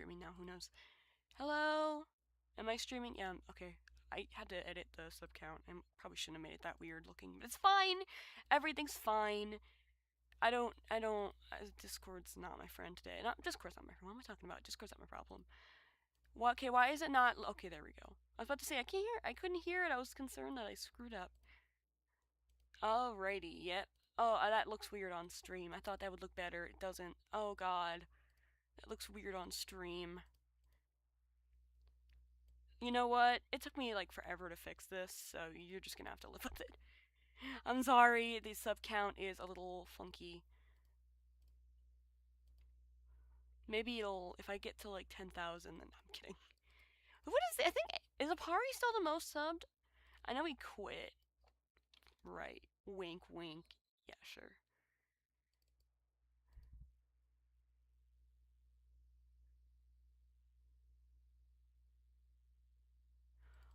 streaming now. Who knows? Hello? Am I streaming? Yeah, okay. I had to edit the sub count. I probably shouldn't have made it that weird looking, but it's fine. Everything's fine. Discord's not my friend today. Discord's not my friend. What am I talking about? Discord's not my problem. What? Okay, why is it not? Okay, there we go. I was about to say, I couldn't hear it. I was concerned that I screwed up. Alrighty, yep. Oh, that looks weird on stream. I thought that would look better. It doesn't. Oh god. That looks weird on stream. You know what? It took me like forever to fix this, so you're just gonna have to live with it. I'm sorry, the sub count is a little funky. Maybe if I get to like 10,000, then I'm kidding. What is, is Apari still the most subbed? I know he quit. Right. Wink, wink. Yeah, sure.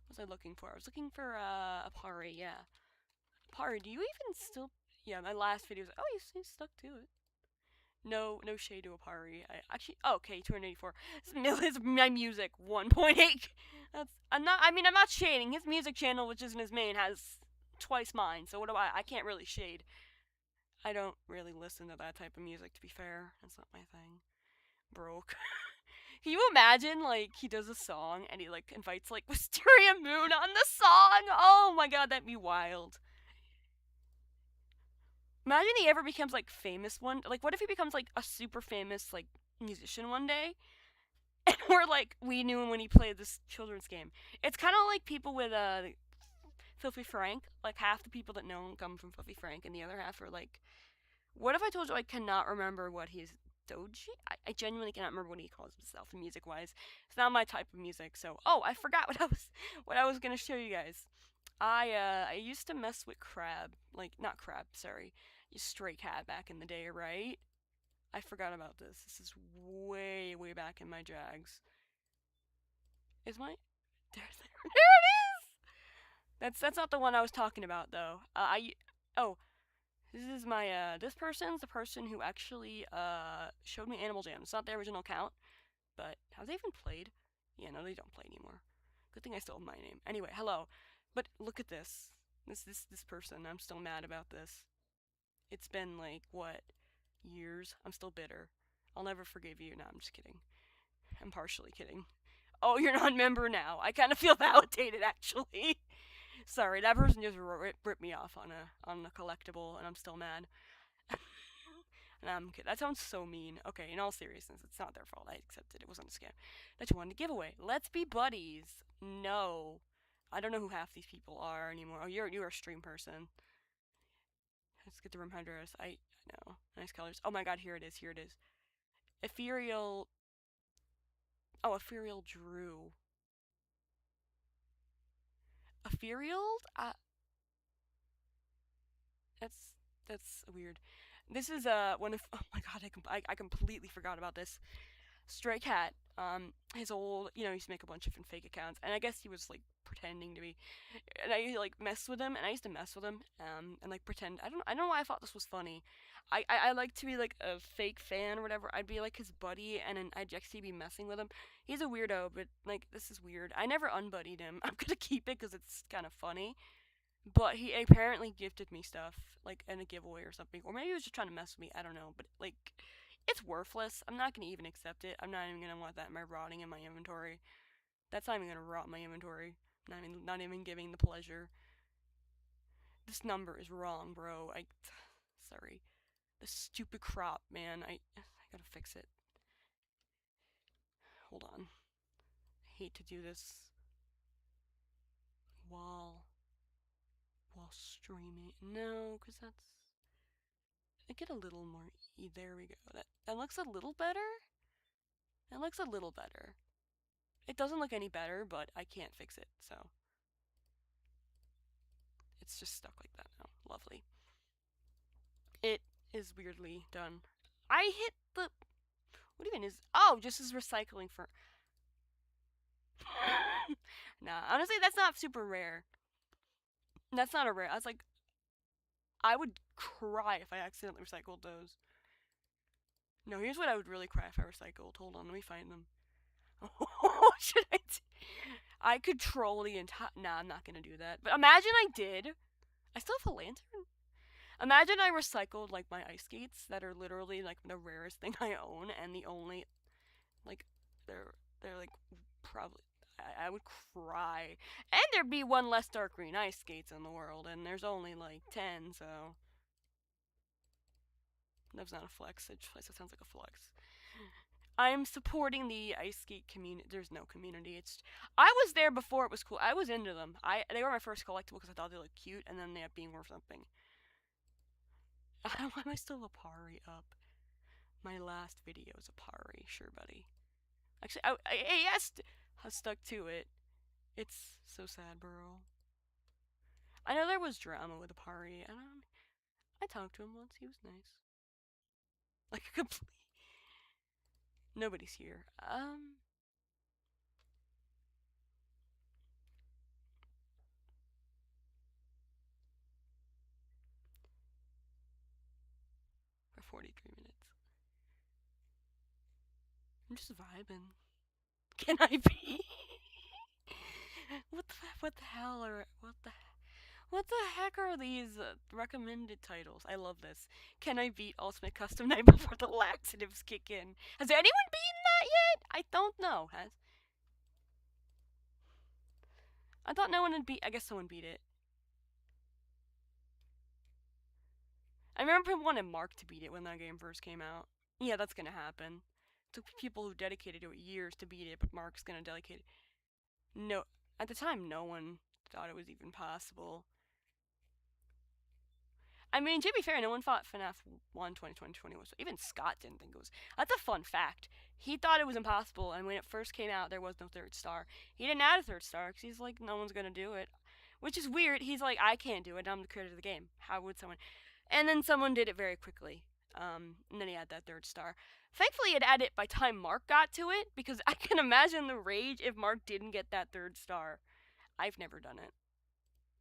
What was I looking for? I was looking for, Apari, yeah. Apari, do you even still... Yeah, my last video was... Oh, he's stuck to it. No shade to Apari. I actually... Oh, okay, 284. It's my music, 1.8. I'm not shading. His music channel, which isn't his main, has twice mine, so what do I can't really shade. I don't really listen to that type of music, to be fair. That's not my thing. Broke. Can you imagine, like, he does a song and he, like, invites, like, Wisteria Moon on the song? Oh my god, that'd be wild. Imagine he ever becomes, like, famous one. Like, what if he becomes, like, a super famous, like, musician one day? And we're like, we knew him when he played this children's game. It's kind of like people with, Filthy Frank. Like, half the people that know him come from Filthy Frank, and the other half are, like... What if I told you I cannot remember what he's... Doji? I genuinely cannot remember what he calls himself music-wise. It's not my type of music, so... Oh, I forgot what I was gonna show you guys. I used to mess with Crab. Like, not Crab, sorry. Stray Cat back in the day, right? I forgot about this. This is way back in my Jags. Is my... There it is! That's not the one I was talking about, though. Oh... This is my, this person's the person who actually, showed me Animal Jam. It's not the original account, but have they even played? Yeah, no, they don't play anymore. Good thing I still have my name. Anyway, hello. But look at this. This person. I'm still mad about this. It's been, like, what, years? I'm still bitter. I'll never forgive you. No, I'm just kidding. I'm partially kidding. Oh, you're not a member now. I kind of feel validated, actually. Sorry, that person just ripped me off on a collectible, and I'm still mad. And I'm kidding. That sounds so mean. Okay, in all seriousness, it's not their fault. I accepted it wasn't a scam. That you wanted a giveaway. Let's be buddies. No, I don't know who half these people are anymore. Oh, you're a stream person. Let's get the room address. I know. Nice colors. Oh my god, here it is. Here it is. Ethereal. Oh, Ethereal Drew. Ethereal? That's weird. This is one of oh my god, I completely forgot about this. Stray Cat, his old, he used to make a bunch of different fake accounts, and I guess he was like pretending to be, and I like messed with him, and I used to mess with him, and like pretend. I don't know why I thought this was funny. I like to be like a fake fan or whatever. I'd be like his buddy, and then I'd actually be messing with him. He's a weirdo, but like this is weird. I never unbuddied him. I'm gonna keep it because it's kind of funny. But he apparently gifted me stuff, like in a giveaway or something. Or maybe he was just trying to mess with me. I don't know. But, like, it's worthless. I'm not going to even accept it. I'm not even going to want that rotting in my inventory. That's not even going to rot my inventory. Not even giving the pleasure. This number is wrong, bro. Sorry. The stupid crop, man. I gotta fix it. Hold on. I hate to do this while streaming. No, because that's... I get a little more there we go. That looks a little better? That looks a little better. It doesn't look any better, but I can't fix it, so... It's just stuck like that now. Lovely. It is weirdly done. I hit the... What even is... Oh, just as recycling for... Nah, honestly, that's not super rare. That's not a rare... I was like... I would cry if I accidentally recycled those. No, here's what I would really cry if I recycled. Hold on, let me find them. Should I? I could troll the entire. Nah, I'm not gonna do that. But imagine I did. I still have a lantern. Imagine I recycled like my ice skates that are literally like the rarest thing I own and the only like they're like probably I would cry. And there'd be one less dark green ice skates in the world, and there's only like 10, so that's not a flex. It sounds like a flex. I'm supporting the ice skate community. There's no community. It's I was there before it was cool. I was into them. They were my first collectible because I thought they looked cute, and then they ended up being worth something. Why am I still a pari up? My last video is a pari. Sure, buddy. Actually, yes, I stuck to it. It's so sad, bro. I know there was drama with Apari, and I talked to him once. He was nice. Like a complete. Nobody's here. For 43 minutes. I'm just vibing. Can I be? What the hell are what the heck are these recommended titles? I love this. Can I beat Ultimate Custom Night before the laxatives kick in? Has anyone beaten that yet? I don't know. I thought no one had beat. I guess someone beat it. I remember people wanted Mark to beat it when that game first came out. Yeah, that's gonna happen. It took people who dedicated to it years to beat it, but Mark's gonna dedicate it. No, at the time, no one thought it was even possible. I mean, to be fair, no one thought FNAF 1 2020 was. Even Scott didn't think it was. That's a fun fact. He thought it was impossible, and when it first came out, there was no third star. He didn't add a third star because he's like, no one's gonna do it. Which is weird. He's like, I can't do it. I'm the creator of the game. How would someone? And then someone did it very quickly. And then he had that third star. Thankfully, it had it by time Mark got to it, because I can imagine the rage if Mark didn't get that third star. I've never done it.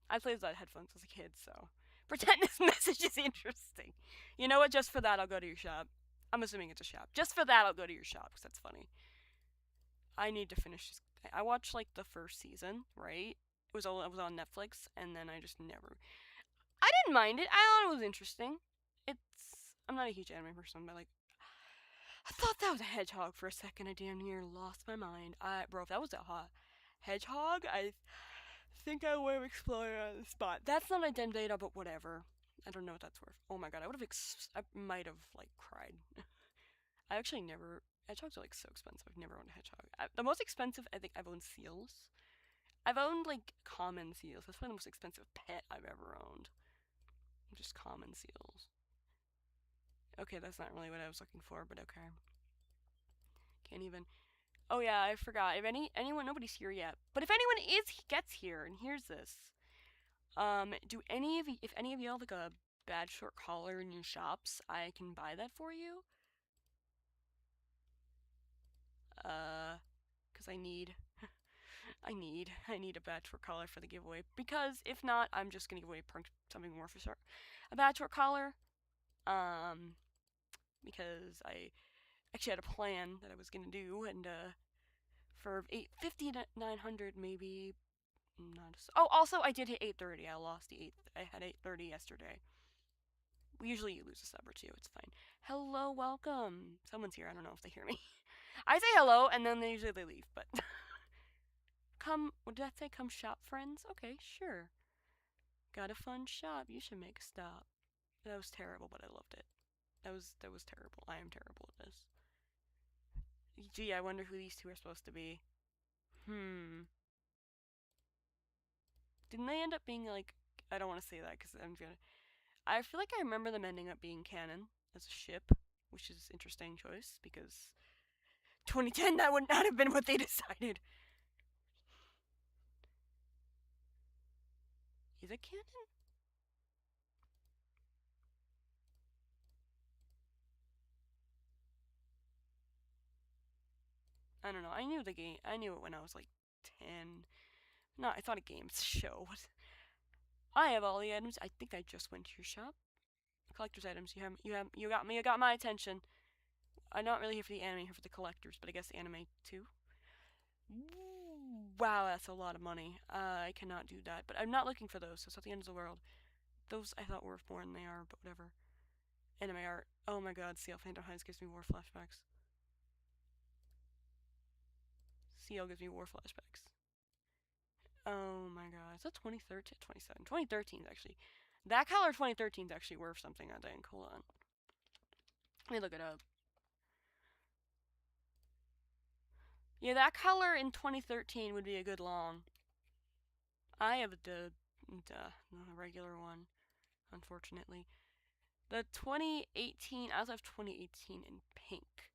I played without headphones as a kid, so pretend this message is interesting. You know what? Just for that, I'll go to your shop. I'm assuming it's a shop. Just for that, I'll go to your shop, because that's funny. I need to finish this. I watched, like, the first season, right? It was on Netflix, and then I just never. I didn't mind it. I thought it was interesting. I'm not a huge anime person, but like, I thought that was a hedgehog for a second. I damn near lost my mind. Bro, if that was a hedgehog, I think I would have exploded on the spot. That's not a den data, but whatever. I don't know what that's worth. Oh my god, I might have like cried. I actually never. Hedgehogs are like so expensive. I've never owned a hedgehog. The most expensive I think I've owned seals. I've owned like common seals. That's probably the most expensive pet I've ever owned. Just common seals. Okay, that's not really what I was looking for, but okay. Can't even. Oh yeah, I forgot. If anyone, nobody's here yet. But if anyone gets here and hears this, do any of you, if any of y'all like a bad short collar in your shops, I can buy that for you. Cause I need, I need a bad short collar for the giveaway. Because if not, I'm just gonna give away something more for sure. A bad short collar. Because I actually had a plan that I was gonna do, and for 850 to 900 maybe. Not. Oh, also I did hit 830. I lost the 8. I had 830 yesterday. Usually you lose a sub or two. It's fine. Hello, welcome. Someone's here. I don't know if they hear me. I say hello, and then usually they leave. But come. What did that say? Come shop, friends. Okay, sure. Got a fun shop. You should make a stop. That was terrible, but I loved it. That was terrible. I am terrible at this. Gee, I wonder who these two are supposed to be. Didn't they end up being like? I don't want to say that because I'm gonna. I feel like I remember them ending up being canon as a ship, which is interesting choice because 2010 that would not have been what they decided. Is it canon? I don't know. I knew the game. I knew it when I was like 10. No, I thought a game's show. I have all the items. I think I just went to your shop. Collector's items. You got me. You got my attention. I'm not really here for the anime, here for the collectors, but I guess the anime too. Wow, that's a lot of money. I cannot do that. But I'm not looking for those, so it's not the end of the world. Those I thought were more than they are, but whatever. Anime art. Oh my god, CL Phantom Hides gives me war flashbacks. CL gives me war flashbacks. Oh my god. Is that 2013? 2013 is actually. That color 2013 is actually worth something, I think. Hold on. Let me look it up. Yeah, that color in 2013 would be a good long. I have the regular one, unfortunately. The 2018, I also have 2018 in pink.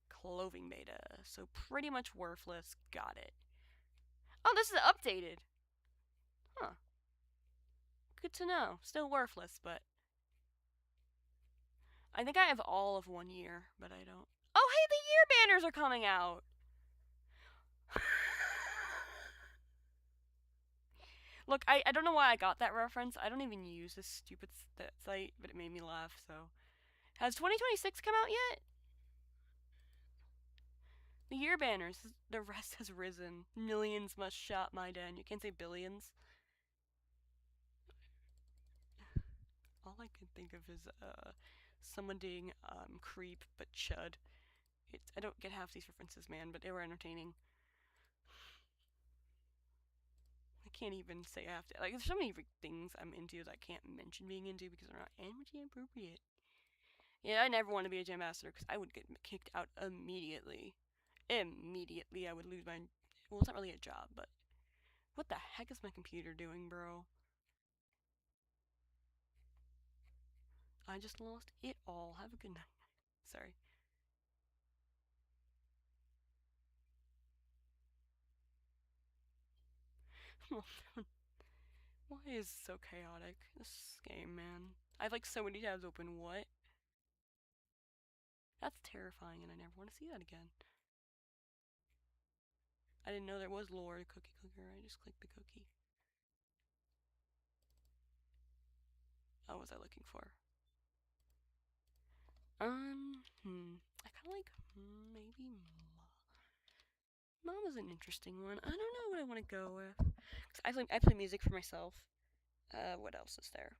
Clothing beta, so pretty much worthless. Got it. Oh, this is updated. Huh. Good to know. Still worthless, but I think I have all of 1 year, but I don't. Oh, hey, the year banners are coming out. Look, I don't know why I got that reference. I don't even use this stupid site, but it made me laugh, so. Has 2026 come out yet? The year banners, the rest has risen. Millions must shop my den. You can't say billions. All I can think of is someone doing creep but chud. I don't get half these references, man, but they were entertaining. I can't even say I have to. Like, there's so many things I'm into that I can't mention being into because they're not energy appropriate. Yeah, I never want to be a gym master because I would get kicked out immediately. Immediately, I would lose my. Well, it's not really a job, but what the heck is my computer doing, bro? I just lost it all. Have a good night. Sorry. Why is it so chaotic? This game, man. I have like so many tabs open. What? That's terrifying, and I never want to see that again. I didn't know there was lore to Cookie Clicker. I just clicked the cookie. Oh, what was I looking for? I kind of like maybe Mom is an interesting one. I don't know what I want to go with. Cause I play music for myself. What else is there?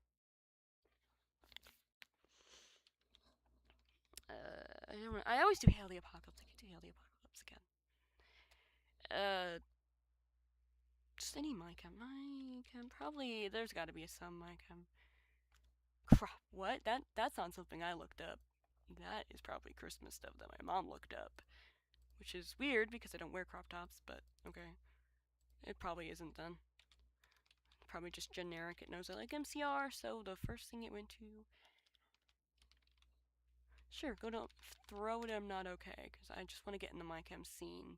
I don't know. I always do Hail the Apocalypse. I can't do Hail the Apocalypse again. Just any MyChem. MyChem. Probably, there's gotta be some MyChem. Crap, what? That's not something I looked up. That is probably Christmas stuff that my mom looked up. Which is weird because I don't wear crop tops, but okay. It probably isn't then. Probably just generic. It knows I like MCR, so the first thing it went to. Sure, go to throw it. I'm not okay because I just want to get in the MyChem scene.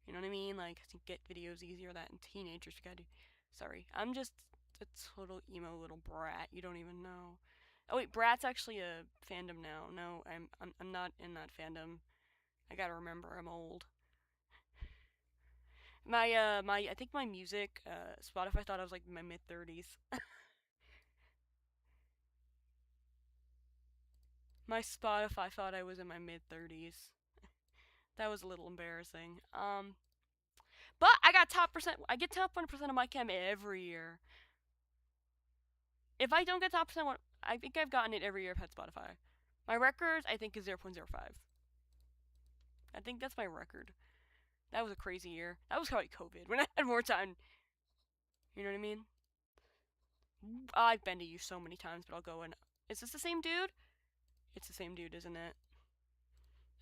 You know what I mean? Like to get videos easier. That and teenagers you gotta do. Sorry, I'm just a total emo little brat. You don't even know. Oh wait, Brat's actually a fandom now. No, I'm not in that fandom. I gotta remember I'm old. I think my music, Spotify thought I was like in my mid-30s. My Spotify thought I was in my mid-30s. That was a little embarrassing. But I got top percent. I get top 1% of my chem every year. If I don't get top percent, I think I've gotten it every year I've had Spotify. My record, I think, is 0.05. I think that's my record. That was a crazy year. That was probably COVID when I had more time. You know what I mean? I've been to you so many times, but I'll go and. Is this the same dude? It's the same dude, isn't it?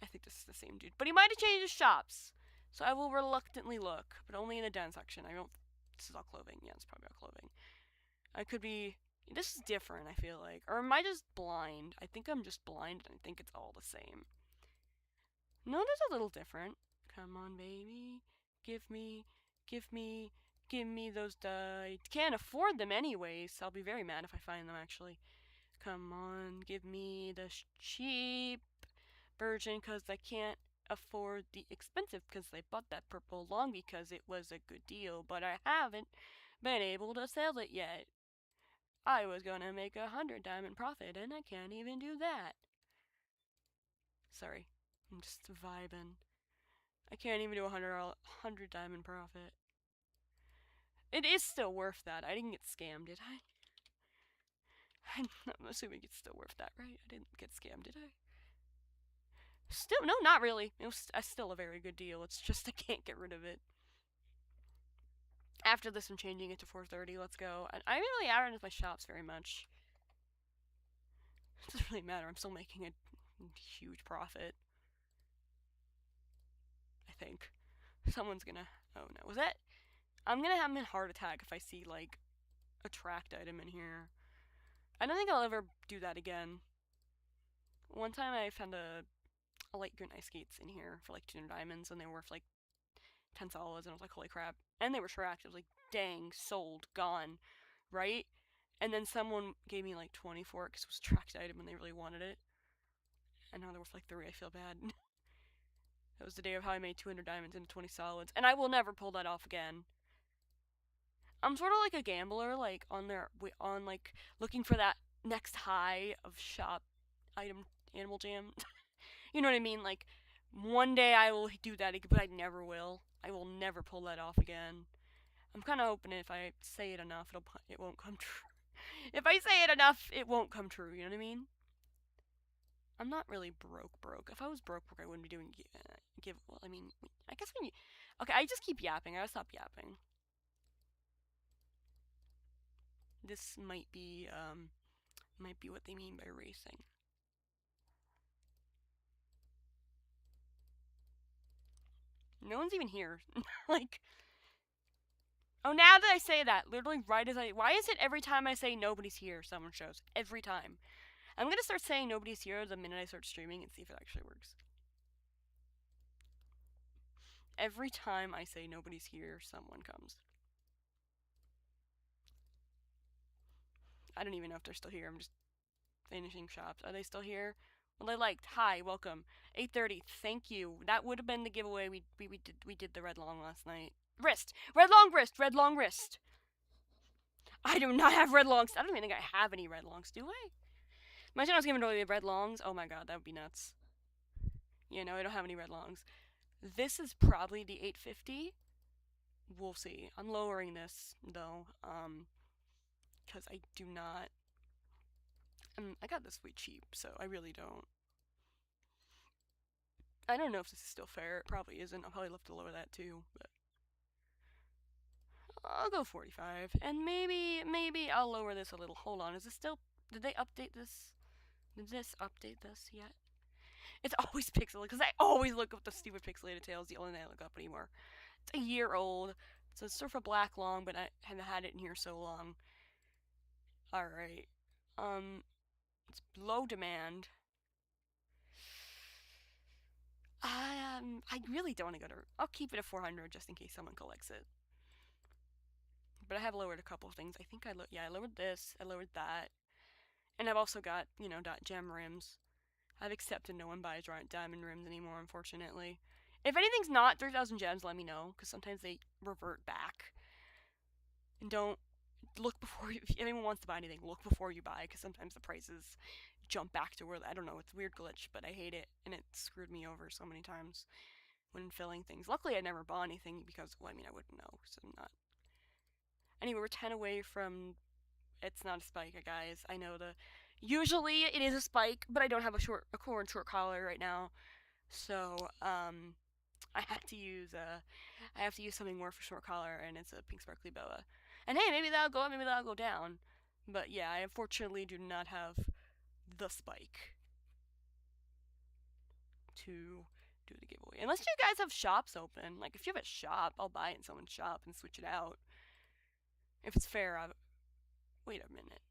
I think this is the same dude. But he might have changed his shops. So I will reluctantly look, but only in the den section. I don't. This is all clothing. Yeah, it's probably all clothing. I could be. This is different, I feel like. Or am I just blind? I think I'm just blind and I think it's all the same. No, there's a little different. Come on, baby. Give me, give me, give me those die. Can't afford them anyways. So I'll be very mad if I find them actually. Come on, give me the cheap version because I can't afford the expensive because I bought that purple long because it was a good deal, but I haven't been able to sell it yet. I was gonna make 100 diamond profit and I can't even do that. Sorry, I'm just vibing. I can't even do a 100 diamond profit. It is still worth that. I didn't get scammed, did I? I'm assuming it's still worth that, right? I didn't get scammed, did I? Still, no, not really. It was still a very good deal. It's just I can't get rid of it. After this, I'm changing it to 430. Let's go. I didn't really add it into my shops very much. It doesn't really matter. I'm still making a huge profit. I think. Someone's gonna... Oh, no. Was that... I'm gonna have a heart attack if I see, like, a tracked item in here. I don't think I'll ever do that again. One time I found a light green ice skates in here for, like, 200 diamonds, and they were worth, like, 10 solids, and I was like, holy crap. And they were tracked. I was like, dang, sold, gone, right? And then someone gave me, like, 24 because it was a tracked item and they really wanted it. And now they're worth, like, 3. I feel bad. That was the day of how I made 200 diamonds into 20 solids, and I will never pull that off again. I'm sort of like a gambler, like, like, looking for that next high of shop item animal jam. You know what I mean? Like, one day I will do that, but I never will. I will never pull that off again. I'm kind of hoping if I say it enough, it won't come true. If I say it enough, it won't come true. You know what I mean? I'm not really broke. If I was broke, I wouldn't be doing well, I mean, I guess when you... Okay, I just keep yapping. I gotta stop yapping. This might be what they mean by racing. No one's even here. Like... Oh, now that I say that, literally right as I... Why is it every time I say nobody's here, someone shows? Every time. I'm gonna start saying nobody's here the minute I start streaming and see if it actually works. Every time I say nobody's here, someone comes. I don't even know if they're still here. I'm just finishing shops. Are they still here? Well, they liked. Hi, welcome. 8:30. Thank you. That would have been the giveaway we did the red long last night. Wrist. Red long wrist. Red long wrist. I do not have red longs. I don't even think I have any red longs, do I? Imagine I was giving away red longs. Oh my god, that would be nuts. Yeah, no, I don't have any red longs. This is probably the 850. We'll see. I'm lowering this though, because I do not. I got this way cheap, so I really don't. I don't know if this is still fair. It probably isn't. I'll probably have to lower that too, but I'll go 45, and maybe I'll lower this a little. Hold on, is this still? Did they update this? Did this update this yet? It's always pixelated because I always look up the stupid pixelated tails. The only thing I look up anymore. It's a year old. It's a surf of black long, but I haven't had it in here so long. All right. It's low demand. I really don't want to go to. I'll keep it at 400 just in case someone collects it. But I have lowered a couple of things. I think I lowered this. I lowered that, and I've also got dot gem rims. I've accepted no one buys diamond rims anymore, unfortunately. If anything's not 3,000 gems, let me know, because sometimes they revert back. And don't look before you, if anyone wants to buy anything, look before you buy, because sometimes the prices jump back to where, I don't know, it's a weird glitch, but I hate it, and it screwed me over so many times when filling things. Luckily, I never bought anything, because, well, I mean, I wouldn't know, so I'm not. Anyway, we're 10 away from, it's not a spike, guys. I know usually it is a spike, but I don't have a corn short collar right now, so, I have to use something more for short collar, and it's a pink sparkly boa. And hey, maybe that'll go up, maybe that'll go down. But yeah, I unfortunately do not have the spike to do the giveaway. Unless you guys have shops open. Like, if you have a shop, I'll buy it in someone's shop and switch it out. If it's fair, wait a minute.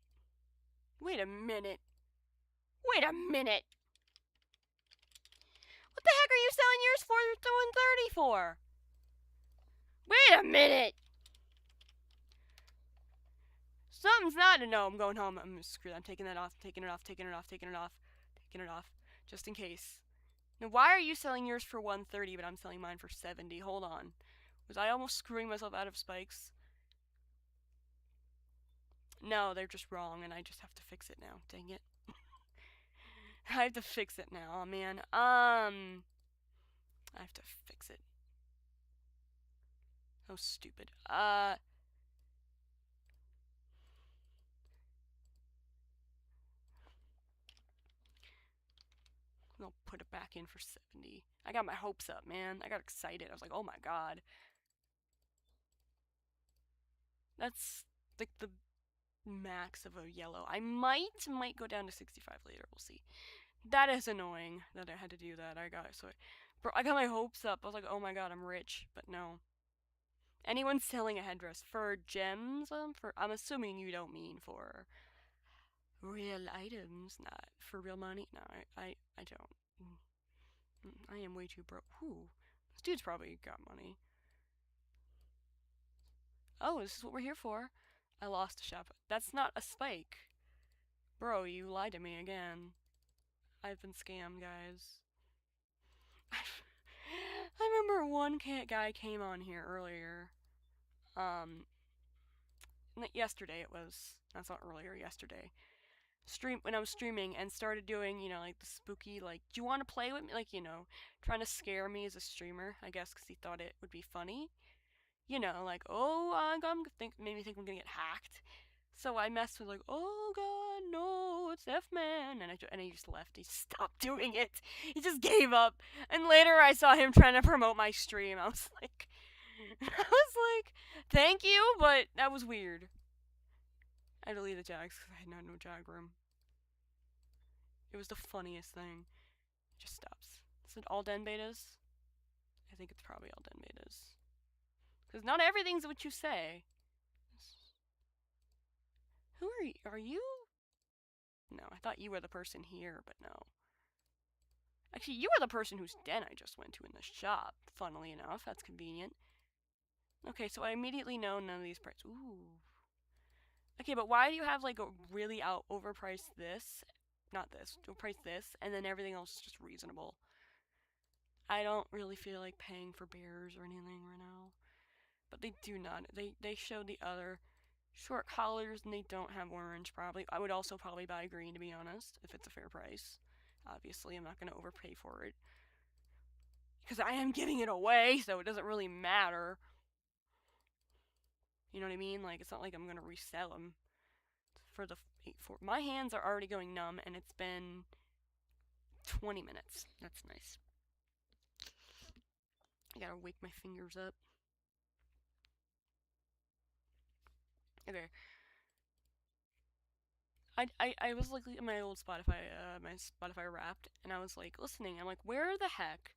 Wait a minute. Wait a minute. What the heck are you selling yours for 130 for? Wait a minute. Something's not. No, I'm going home. I'm screwed. I'm taking that off. Taking it off. Just in case. Now, why are you selling yours for 130, but I'm selling mine for 70? Hold on. Was I almost screwing myself out of spikes? No, they're just wrong, and I just have to fix it now. Dang it. I have to fix it now. Oh, man. I have to fix it. Oh, stupid. I'll put it back in for 70. I got my hopes up, man. I got excited. I was like, oh my god. That's like the max of a yellow. I might go down to 65 later. We'll see. That is annoying that I had to do that. Bro, I got my hopes up. I was like, oh my god, I'm rich. But no. Anyone selling a headdress for gems? I'm assuming you don't mean for real items, not for real money. No, I don't. I am way too broke. Whew. This dude's probably got money. Oh, this is what we're here for. I lost a shop. That's not a spike. Bro, you lied to me again. I've been scammed, guys. I remember one guy came on here earlier. Yesterday it was. That's not earlier, yesterday. When I was streaming and started doing, like the spooky, like, do you want to play with me? Like, trying to scare me as a streamer, I guess, because he thought it would be funny. Like, oh, made me think I'm gonna get hacked. So I messed with like, oh god, no, it's F-Man, and he just left. He stopped doing it. He just gave up. And later I saw him trying to promote my stream. I was like, thank you, but that was weird. I deleted the jags because I had no jag room. It was the funniest thing. It just stops. Is it all den betas? I think it's probably all den betas. Because not everything's what you say. Who are you? Are you? No, I thought you were the person here, but no. Actually, you were the person whose den I just went to in the shop, funnily enough. That's convenient. Okay, so I immediately know none of these prices. Ooh. Okay, but why do you have like a really overpriced this? Not this, overpriced this, and then everything else is just reasonable. I don't really feel like paying for bears or anything right now. But they do not. They show the other short collars and they don't have orange probably. I would also probably buy green, to be honest, if it's a fair price. Obviously, I'm not going to overpay for it. Because I am giving it away, so it doesn't really matter. You know what I mean? Like, it's not like I'm going to resell them for the 8-4. My hands are already going numb, and it's been 20 minutes. That's nice. I gotta wake my fingers up. Okay. I was like in my old Spotify Wrapped, and I was like listening. I'm like, where the heck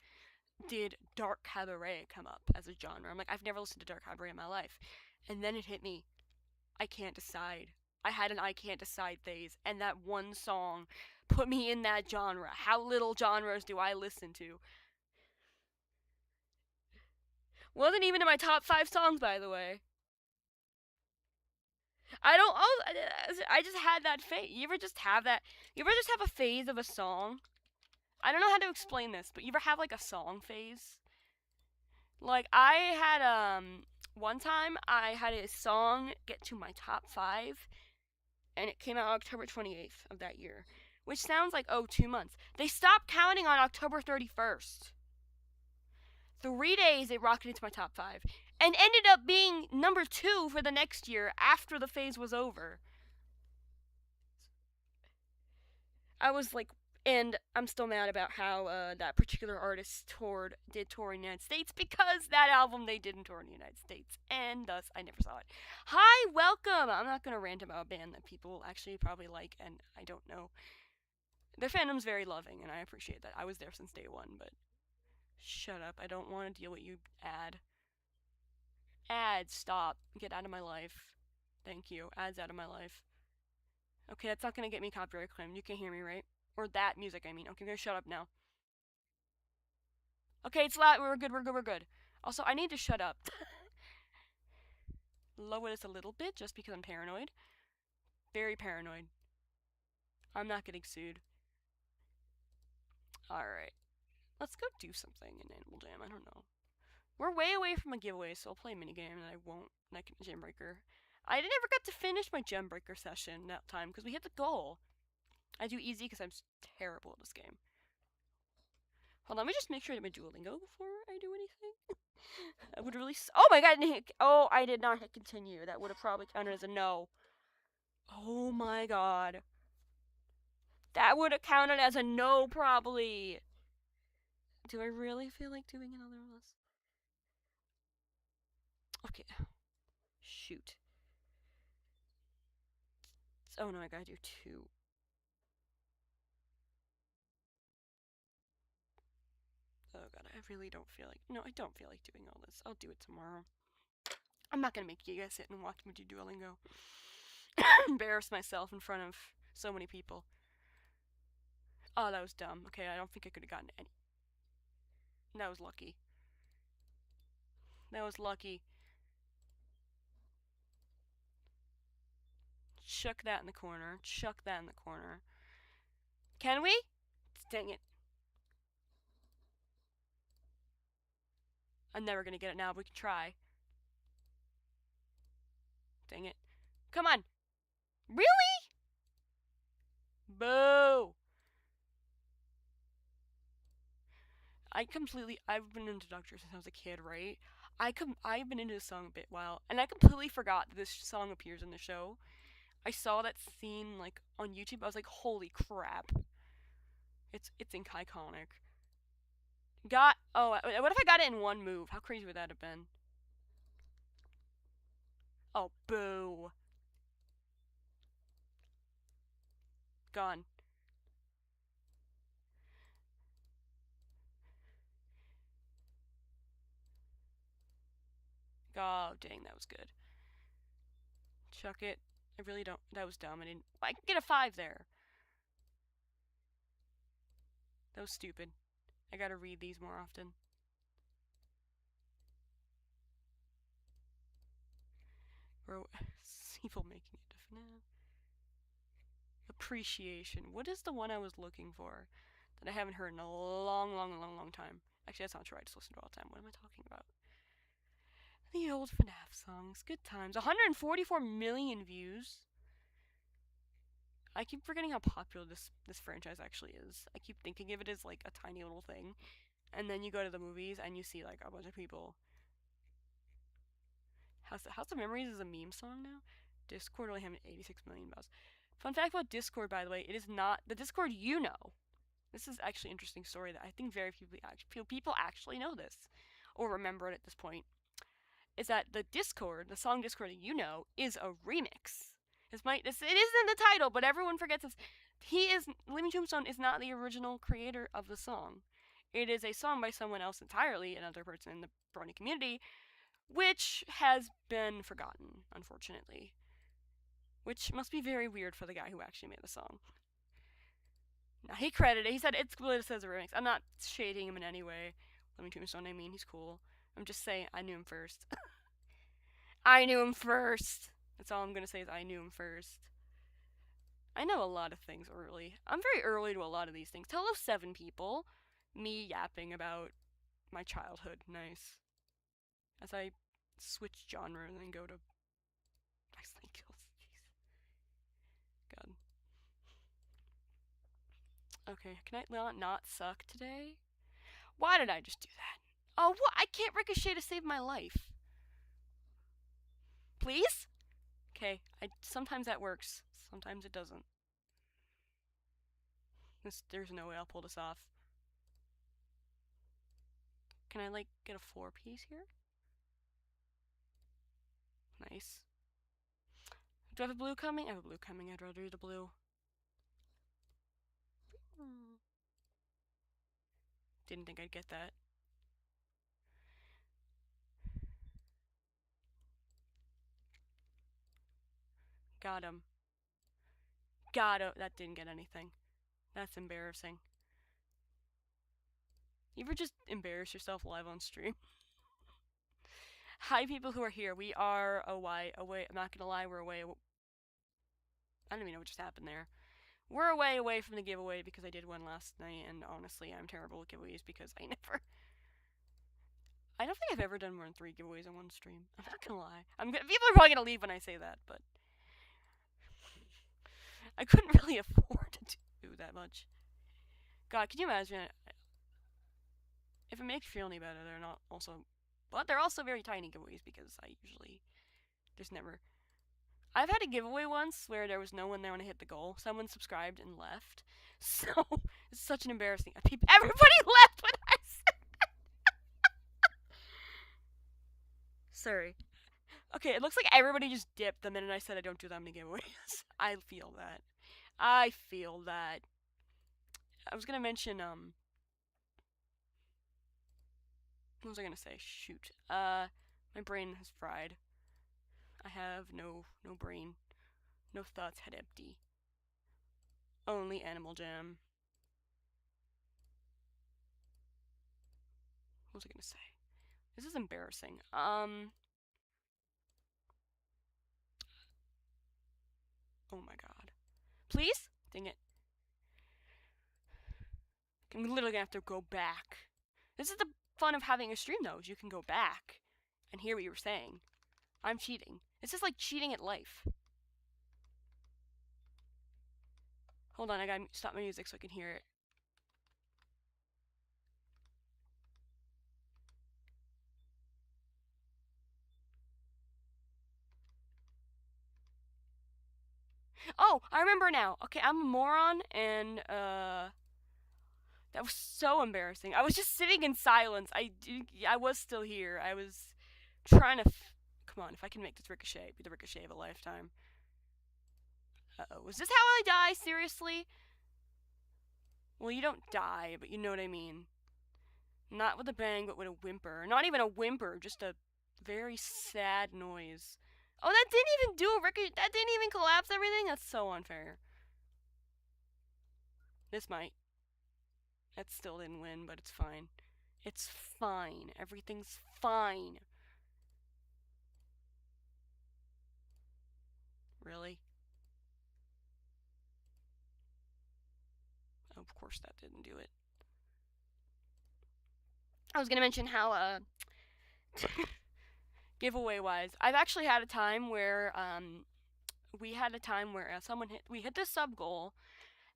did dark cabaret come up as a genre? I'm like, I've never listened to dark cabaret in my life, and then it hit me. I can't decide. I had an I can't decide phase, and that one song put me in that genre. How little genres do I listen to? Wasn't even in my top 5 songs, by the way. I just had that phase. You ever just have that? You ever just have a phase of a song? I don't know how to explain this, but you ever have like a song phase? Like I had one time I had a song get to my top 5 and it came out October 28th of that year, which sounds like 2 months. They stopped counting on October 31st. 3 days it rocketed into my top 5 and ended up being number 2 for the next year after the phase was over. I was like, and I'm still mad about how that particular artist did tour in the United States because that album they didn't tour in the United States, and thus I never saw it. Hi, welcome! I'm not gonna rant about a band that people actually probably like, and I don't know. Their fandom's very loving, and I appreciate that. I was there since day one, but shut up. I don't want to deal with you, ad. Ads, stop. Get out of my life. Thank you. Ads out of my life. Okay, that's not gonna get me copyright claimed. You can hear me, right? Or that music, I mean. Okay, I'm gonna shut up now. Okay, it's loud. We're good. Also, I need to shut up. Lower this a little bit just because I'm paranoid. Very paranoid. I'm not getting sued. Alright. Let's go do something in Animal Jam. I don't know. We're way away from a giveaway, so I'll play a minigame and I won't. Like Gem Breaker. I never got to finish my Gem Breaker session that time because we hit the goal. I do easy because I'm terrible at this game. Hold on, let me just make sure I do my Duolingo before I do anything. I would really. Oh my god! I didn't hit. Oh, I did not hit continue. That would have probably counted as a no. Oh my god. That would have counted as a no, probably. Do I really feel like doing another one of this? Okay. Shoot. Oh no, I gotta do two. Oh god, I really don't feel like. No, I don't feel like doing all this. I'll do it tomorrow. I'm not gonna make you guys sit and watch me do Duolingo. Embarrass myself in front of so many people. Oh, that was dumb. Okay, I don't think I could have gotten any. That was lucky. That was lucky. Chuck that in the corner. Chuck that in the corner. Can we? Dang it. I'm never gonna get it now, but we can try. Dang it. Come on. Really? Boo. I've been into Doctor since I was a kid, right? I've been into this song a bit while, and I completely forgot that this song appears in the show. I saw that scene like on YouTube. I was like, holy crap! It's iconic. What if I got it in one move? How crazy would that have been? Oh, boo. Gone. Oh, dang, that was good. Chuck it. I really don't. That was dumb. I can get a 5 there. That was stupid. I gotta read these more often. Or people making it definite. Appreciation. What is the one I was looking for that I haven't heard in a long time? Actually, that's not true. I just listen to it all the time. What am I talking about? The old FNAF songs. Good times. 144 million views. I keep forgetting how popular this franchise actually is. I keep thinking of it as like a tiny little thing. And then you go to the movies and you see like a bunch of people. House of Memories is a meme song now. Discord only having 86 million views. Fun fact about Discord, by the way, it is not the Discord you know. This is actually an interesting story that I think very few people actually know this or remember it at this point. Is that the song Discord that you know, is a remix. It is in the title, but everyone forgets this. Living Tombstone is not the original creator of the song. It is a song by someone else entirely, another person in the Brony community, which has been forgotten, unfortunately. Which must be very weird for the guy who actually made the song. Now, he credited it. He said it's listed as a remix. I'm not shading him in any way. Living Tombstone, I mean, he's cool. I'm just saying I knew him first. I knew him first. That's all I'm gonna say is I knew him first. I know a lot of things early. I'm very early to a lot of these things. Hello, 7 people. Me yapping about my childhood. Nice. As I switch genre and then go to Iceland Kills. Jeez. God. Okay, can I not suck today? Why did I just do that? Oh, what? I can't ricochet to save my life. Please? Okay, sometimes that works. Sometimes it doesn't. There's no way I'll pull this off. Can I, like, get a 4-piece here? Nice. Do I have a blue coming? I have a blue coming. I'd rather do the blue. Didn't think I'd get that. Got him. Got him. That didn't get anything. That's embarrassing. You ever just embarrass yourself live on stream? Hi, people who are here. We are away. I'm not gonna lie, we're away. I don't even know what just happened there. We're away from the giveaway because I did one last night, and honestly, I'm terrible at giveaways because I don't think I've ever done more than 3 giveaways on one stream. I'm not gonna lie. People are probably gonna leave when I say that, but I couldn't really afford to do that much. God, can you imagine? if it makes you feel any better, they're not also, but they're also very tiny giveaways because there's never. I've had a giveaway once where there was no one there when I hit the goal. Someone subscribed and left. So it's such an embarrassing. Everybody left when I said. Sorry. Okay, it looks like everybody just dipped the minute I said I don't do that many giveaways. I feel that. I feel that. I was gonna mention what was I gonna say? Shoot. My brain has fried. I have no brain. No thoughts, head empty. Only Animal Jam. What was I gonna say? This is embarrassing. Oh my god. Please? Dang it. I'm literally gonna have to go back. This is the fun of having a stream though, is you can go back and hear what you were saying. I'm cheating. This is like cheating at life. Hold on, I gotta stop my music so I can hear it. Oh, I remember now. Okay, I'm a moron, and that was so embarrassing. I was just sitting in silence. I was still here. I was trying to. Come on, if I can make this ricochet, be the ricochet of a lifetime. Uh-oh, was this how I die? Seriously? Well, you don't die, but you know what I mean. Not with a bang, but with a whimper. Not even a whimper, just a very sad noise. Oh, that didn't even do a ricochet. That didn't even collapse everything? That's so unfair. This might. That still didn't win, but it's fine. It's fine. Everything's fine. Really? Oh, of course that didn't do it. I was gonna mention how, giveaway wise, I've actually had a time where, we hit the sub goal,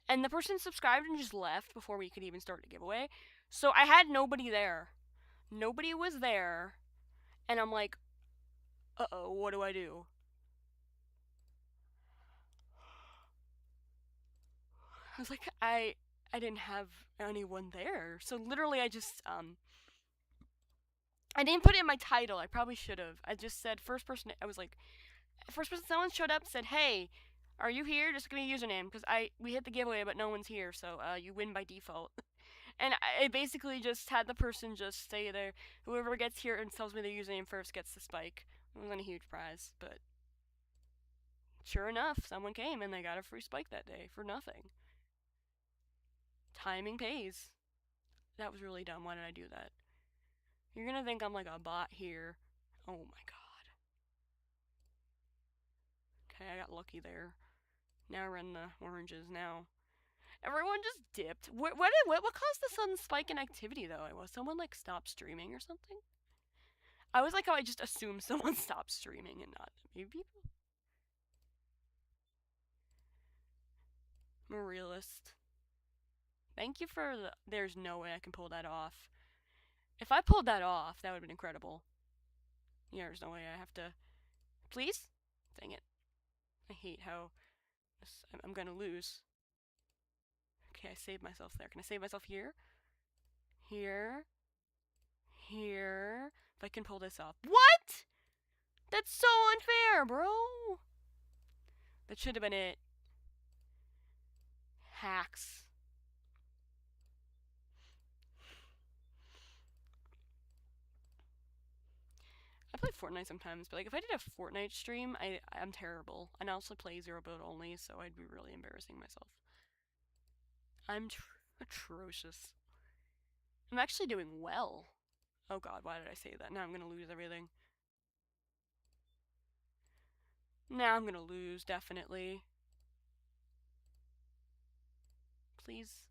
and the person subscribed and just left before we could even start the giveaway. So I had nobody there. Nobody was there, and I'm like, uh-oh, what do I do? I was like, I didn't have anyone there. So literally I just I didn't put it in my title. I probably should have. I just said first person. I was like, first person. Someone showed up, said, "Hey, are you here? Just give me a username because we hit the giveaway, but no one's here, so you win by default." And I basically just had the person just stay there. Whoever gets here and tells me their username first gets the spike. It wasn't a huge prize, but sure enough, someone came and they got a free spike that day for nothing. Timing pays. That was really dumb. Why did I do that? You're gonna think I'm like a bot here. Oh my god. Okay, I got lucky there. Now we're in the oranges now. Everyone just dipped. What caused the sudden spike in activity though? Was someone like stopped streaming or something? I was like how I just assumed someone stopped streaming and not maybe people. I'm a realist. Thank you for the. There's no way I can pull that off. If I pulled that off, that would have been incredible. Yeah, there's no way I have to. Please? Dang it. I hate how I'm gonna lose. Okay, I saved myself there. Can I save myself here? Here. Here. If I can pull this off. What? That's so unfair, bro. That should have been it. Hacks. I play Fortnite sometimes, but like if I did a Fortnite stream, I'm terrible. And I also play zero build only, so I'd be really embarrassing myself. I'm atrocious. I'm actually doing well. Oh god, why did I say that? Now I'm gonna lose everything. Now I'm gonna lose, definitely. Please.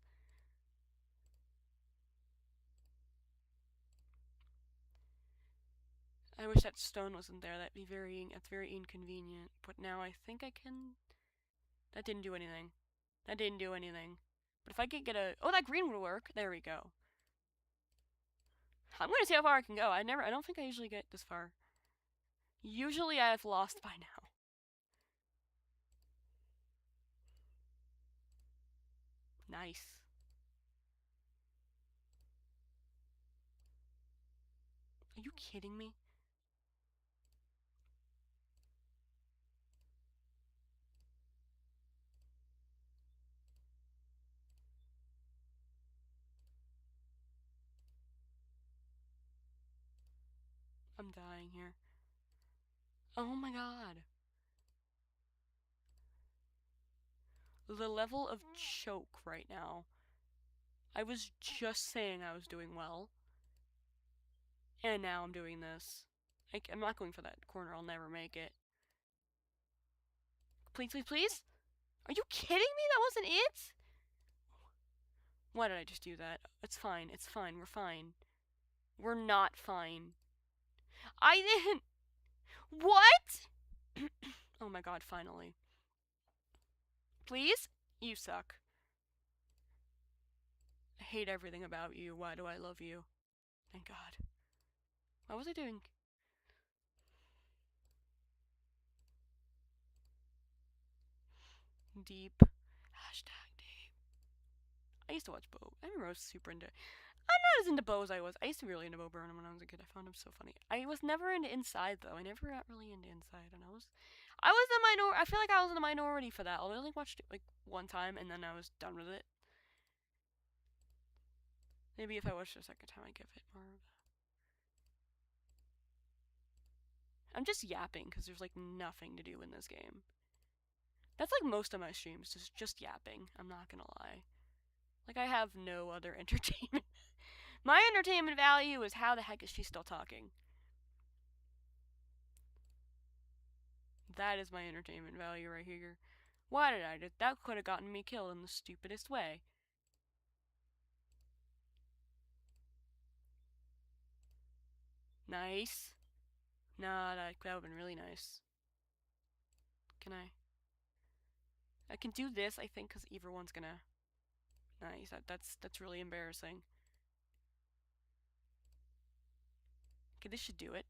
I wish that stone wasn't there. That's very inconvenient. But now I think I can. That didn't do anything. That didn't do anything. But if I could get a. Oh, that green would work. There we go. I'm gonna see how far I can go. I don't think I usually get this far. Usually I've lost by now. Nice. Are you kidding me? I'm dying here. Oh my god. The level of choke right now. I was just saying I was doing well. And now I'm doing this. I'm not going for that corner. I'll never make it. Please, please, please? Are you kidding me? That wasn't it? Why did I just do that? It's fine. It's fine. We're fine. We're not fine. I didn't. What? Oh my god, finally. Please? You suck. I hate everything about you. Why do I love you? Thank God. What was I doing? Deep. Hashtag deep. I used to watch Bo. I remember I was super into. I'm not as into Bo as I was. I used to be really into Bo Burnham when I was a kid. I found him so funny. I was never into Inside though. I never got really into Inside, and I was the minor. I feel like I was in the minority for that. I only watched it like one time, and then I was done with it. Maybe if I watched it a second time, I'd give it more of a. I'm just yapping because there's like nothing to do in this game. That's like most of my streams, just yapping. I'm not gonna lie. Like I have no other entertainment. My entertainment value is how the heck is she still talking? That is my entertainment value right here. Why did I do that? Could have gotten me killed in the stupidest way. Nice. Nah, that would have been really nice. Can I? I can do this, I think, because either one's gonna. Nice. That's really embarrassing. Okay, this should do it.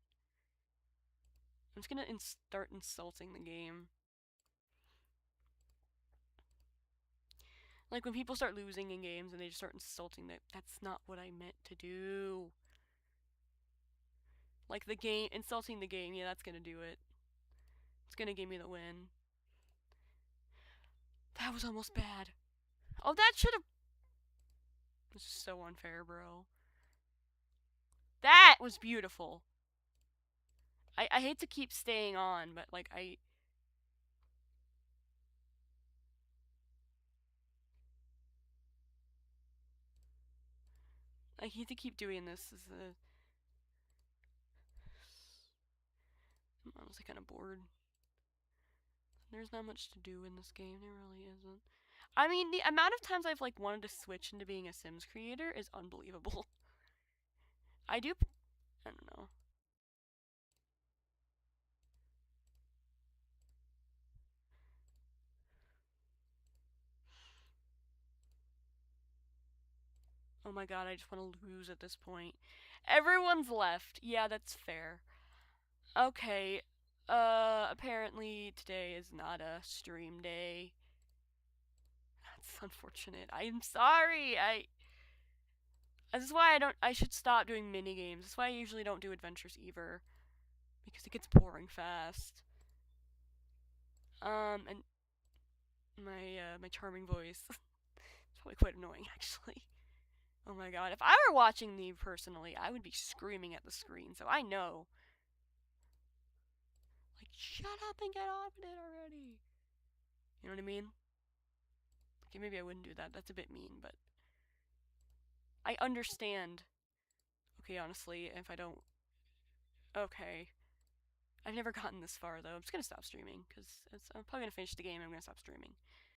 I'm just gonna start insulting the game. Like when people start losing in games and they just start insulting that's not what I meant to do. Like the game, insulting the game, yeah, that's gonna do it. It's gonna give me the win. That was almost bad. Oh, that should have. This is so unfair, bro. That was beautiful. I hate to keep staying on, but like I hate to keep doing this. I'm honestly kind of bored. There's not much to do in this game. There really isn't. I mean, the amount of times I've like wanted to switch into being a Sims creator is unbelievable. I do. I don't know. Oh my god, I just want to lose at this point. Everyone's left. Yeah, that's fair. Okay. Apparently today is not a stream day. That's unfortunate. I'm sorry. This is why I should stop doing mini games. That's why I usually don't do adventures either, because it gets boring fast. And my charming voice. It's probably quite annoying actually. Oh my god, if I were watching me personally, I would be screaming at the screen. So I know. Like, shut up and get on with it already. You know what I mean? Okay, maybe I wouldn't do that. That's a bit mean, but I understand. Okay, honestly, if I don't. Okay. I've never gotten this far though. I'm just gonna stop streaming because I'm probably gonna finish the game. And I'm gonna stop streaming.